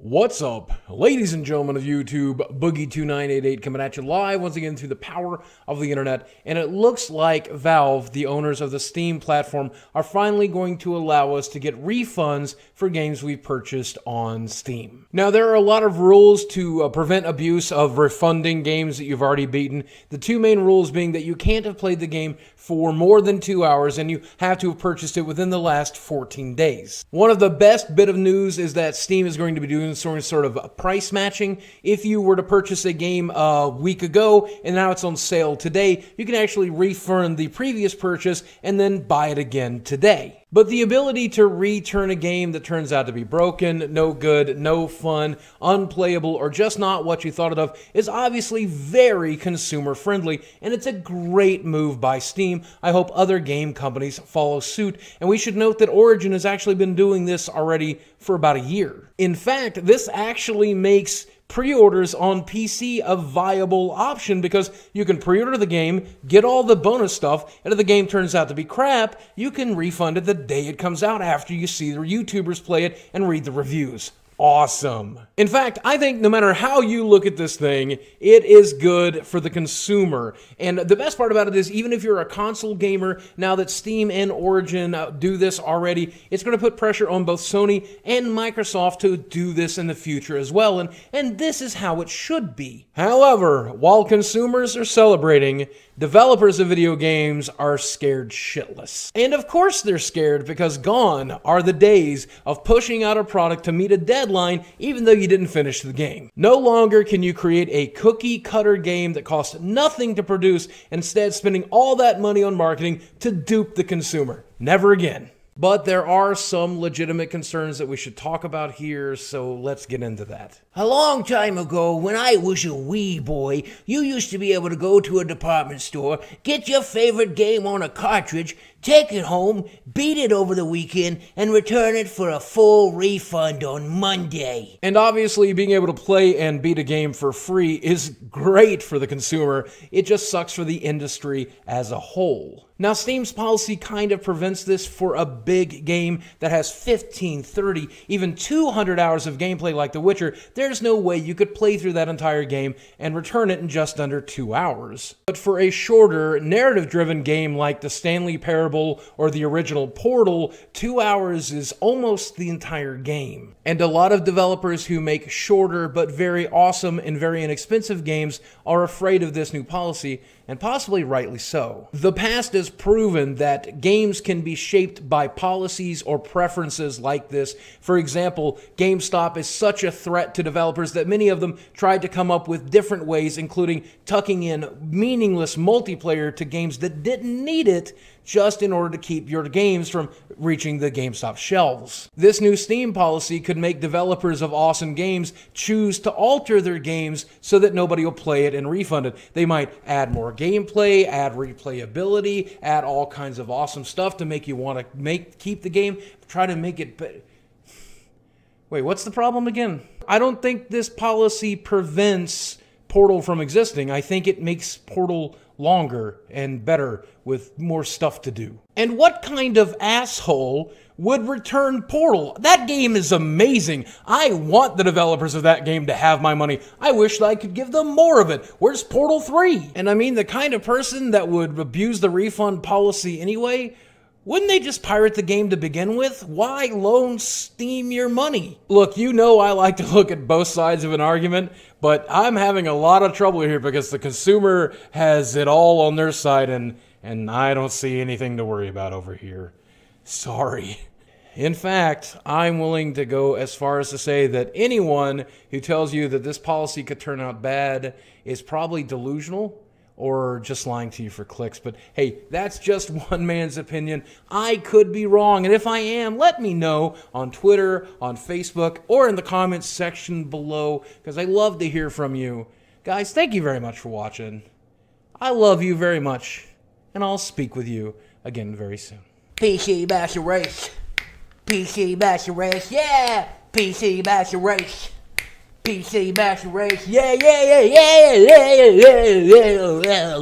What's up, ladies and gentlemen of YouTube? Boogie2988 coming at you live once again through the power of the internet, and it looks like Valve, the owners of the Steam platform, are finally going to allow us to get refunds for games we purchased on Steam. Now, there are a lot of rules to prevent abuse of refunding games that you've already beaten. The two main rules being that you can't have played the game for more than 2 hours, and you have to have purchased it within the last 14 days. One of the best bit of news is that Steam is going to be doing sort of price matching. If you were to purchase a game a week ago and now it's on sale today, you can actually refund the previous purchase and then buy it again today. But the ability to return a game that turns out to be broken, no good, no fun, unplayable, or just not what you thought it of is obviously very consumer friendly, and it's a great move by Steam. I hope other game companies follow suit, and we should note that Origin has actually been doing this already for about a year. In fact, this actually makes pre-orders on PC a viable option because you can pre-order the game, get all the bonus stuff, and if the game turns out to be crap, you can refund it the day it comes out after you see the YouTubers play it and read the reviews. Awesome. In fact, I think no matter how you look at this thing, it is good for the consumer. And the best part about it is, even if you're a console gamer, now that Steam and Origin do this already, it's going to put pressure on both Sony and Microsoft to do this in the future as well. And this is how it should be. However, while consumers are celebrating, developers of video games are scared shitless. And of course they're scared, because gone are the days of pushing out a product to meet a deadline even though you didn't finish the game. No longer can you create a cookie cutter game that costs nothing to produce, instead spending all that money on marketing to dupe the consumer. Never again. But there are some legitimate concerns that we should talk about here, so let's get into that. A long time ago, when I was a wee boy, you used to be able to go to a department store, get your favorite game on a cartridge, take it home, beat it over the weekend, and return it for a full refund on Monday. And obviously, being able to play and beat a game for free is great for the consumer. It just sucks for the industry as a whole. Now, Steam's policy kind of prevents this for a big game that has 15, 30, even 200 hours of gameplay like The Witcher. There's no way you could play through that entire game and return it in just under 2 hours. But for a shorter, narrative-driven game like the Stanley Parable or the original Portal, 2 hours is almost the entire game. And a lot of developers who make shorter but very awesome and very inexpensive games are afraid of this new policy, and possibly rightly so. The past has proven that games can be shaped by policies or preferences like this. For example, GameStop is such a threat to developers that many of them tried to come up with different ways, including tucking in meaningless multiplayer to games that didn't need it, just in order to keep your games from reaching the GameStop shelves. This new Steam policy could make developers of awesome games choose to alter their games so that nobody will play it and refund it. They might add more gameplay, add replayability, add all kinds of awesome stuff to make you want to keep the game, try to make it better. Wait, what's the problem again? I don't think this policy prevents Portal from existing. I think it makes Portal longer and better with more stuff to do. And what kind of asshole would return Portal? That game is amazing. I want the developers of that game to have my money. I wish that I could give them more of it. Where's Portal 3? And I mean, the kind of person that would abuse the refund policy anyway, wouldn't they just pirate the game to begin with? Why loan Steam your money? Look, you know I like to look at both sides of an argument, but I'm having a lot of trouble here because the consumer has it all on their side, and I don't see anything to worry about over here. Sorry. In fact, I'm willing to go as far as to say that anyone who tells you that this policy could turn out bad is probably delusional or just lying to you for clicks. But hey, that's just one man's opinion. I could be wrong, and if I am, let me know on Twitter, on Facebook, or in the comments section below, because I love to hear from you. Guys, thank you very much for watching. I love you very much, and I'll speak with you again very soon. PC Master Race. PC Master Race, yeah! PC Master Race. PC Master Race, yeah, yeah, yeah, yeah, yeah, yeah, yeah, yeah, yeah.